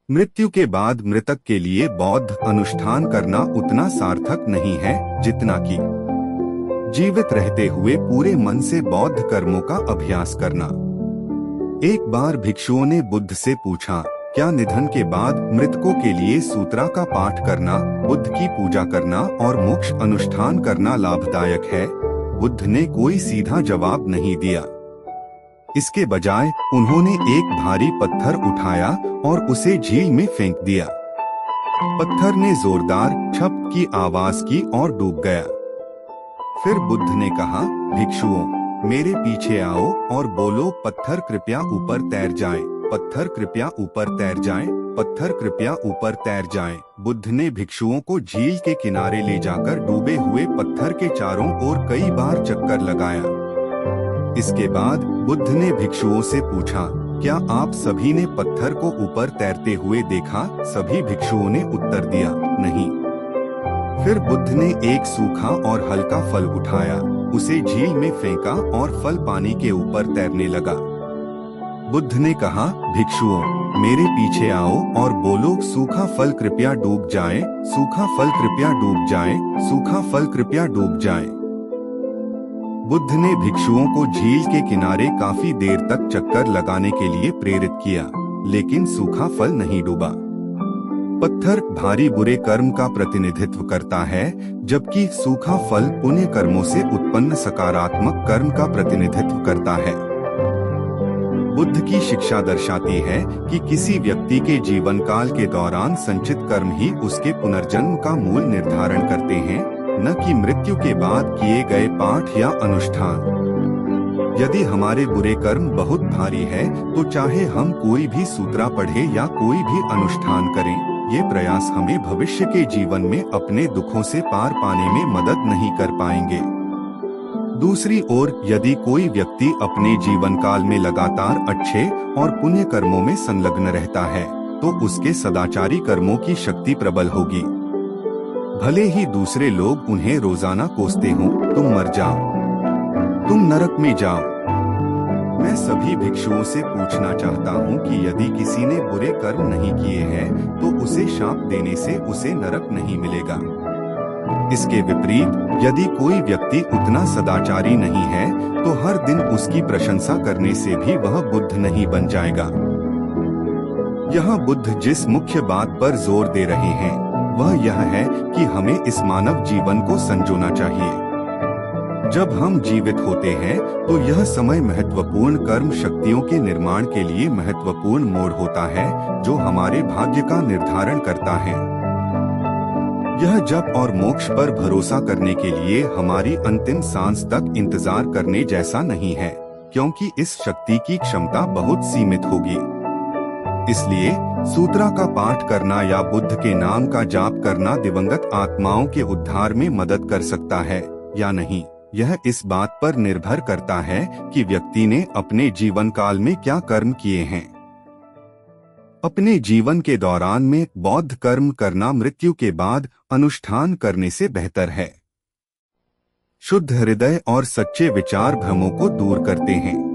मृत्यु के बाद मृतक के लिए बौद्ध अनुष्ठान करना उतना सार्थक नहीं है जितना कि जीवित रहते हुए पूरे मन से बौद्ध कर्मों का अभ्यास करना। एक बार भिक्षुओं ने बुद्ध से पूछा, क्या निधन के बाद मृतकों के लिए सूत्रा का पाठ करना, बुद्ध की पूजा करना और मोक्ष अनुष्ठान करना लाभदायक है? बुद्ध ने कोई सीधा जवाब नहीं दिया। इसके बजाय उन्होंने एक भारी पत्थर उठाया और उसे झील में फेंक दिया। पत्थर ने जोरदार छप की आवाज की और डूब गया। फिर बुद्ध ने कहा, भिक्षुओं, मेरे पीछे आओ और बोलो, पत्थर कृपया ऊपर तैर जाए, पत्थर कृपया ऊपर तैर जाए, पत्थर कृपया ऊपर तैर जाए। बुद्ध ने भिक्षुओं को झील के किनारे ले जाकर डूबे हुए पत्थर के चारों ओर कई बार चक्कर लगाया। इसके बाद बुद्ध ने भिक्षुओं से पूछा, क्या आप सभी ने पत्थर को ऊपर तैरते हुए देखा? सभी भिक्षुओं ने उत्तर दिया, नहीं। फिर बुद्ध ने एक सूखा और हल्का फल उठाया, उसे झील में फेंका और फल पानी के ऊपर तैरने लगा। बुद्ध ने कहा, भिक्षुओं, मेरे पीछे आओ और बोलो, सूखा फल कृपया डूब जाए, सूखा फल कृपया डूब जाए, सूखा फल कृपया डूब जाए। बुद्ध ने भिक्षुओं को झील के किनारे काफी देर तक चक्कर लगाने के लिए प्रेरित किया, लेकिन सूखा फल नहीं डूबा। पत्थर भारी बुरे कर्म का प्रतिनिधित्व करता है, जबकि सूखा फल पुण्य कर्मों से उत्पन्न सकारात्मक कर्म का प्रतिनिधित्व करता है। बुद्ध की शिक्षा दर्शाती है कि किसी व्यक्ति के जीवन काल के दौरान संचित कर्म ही उसके पुनर्जन्म का मूल निर्धारण करते हैं, न कि मृत्यु के बाद किए गए पाठ या अनुष्ठान। यदि हमारे बुरे कर्म बहुत भारी है, तो चाहे हम कोई भी सूत्रा पढ़े या कोई भी अनुष्ठान करें, ये प्रयास हमें भविष्य के जीवन में अपने दुखों से पार पाने में मदद नहीं कर पाएंगे। दूसरी ओर, यदि कोई व्यक्ति अपने जीवन काल में लगातार अच्छे और पुण्य कर्मों में संलग्न रहता है, तो उसके सदाचारी कर्मों की शक्ति प्रबल होगी। भले ही दूसरे लोग उन्हें रोजाना कोसते हों, तुम मर जाओ, तुम नरक में जाओ। मैं सभी भिक्षुओं से पूछना चाहता हूं कि यदि किसी ने बुरे कर्म नहीं किए हैं, तो उसे शाप देने से उसे नरक नहीं मिलेगा। इसके विपरीत, यदि कोई व्यक्ति उतना सदाचारी नहीं है, तो हर दिन उसकी प्रशंसा करने से भी वह बुद्ध नहीं बन जाएगा। यहाँ बुद्ध जिस मुख्य बात पर जोर दे रहे हैं, वह यह है कि हमें इस मानव जीवन को संजोना चाहिए। जब हम जीवित होते हैं, तो यह समय महत्वपूर्ण कर्म शक्तियों के निर्माण के लिए महत्वपूर्ण मोड़ होता है, जो हमारे भाग्य का निर्धारण करता है। यह जप और मोक्ष पर भरोसा करने के लिए हमारी अंतिम सांस तक इंतजार करने जैसा नहीं है, क्योंकि इस शक्ति की क्षमता बहुत सीमित होगी। इसलिए सूत्रा का पाठ करना या बुद्ध के नाम का जाप करना दिवंगत आत्माओं के उद्धार में मदद कर सकता है या नहीं, यह इस बात पर निर्भर करता है कि व्यक्ति ने अपने जीवन काल में क्या कर्म किए हैं। अपने जीवन के दौरान में बौद्ध कर्म करना मृत्यु के बाद अनुष्ठान करने से बेहतर है। शुद्ध हृदय और सच्चे विचार भ्रमों को दूर करते हैं।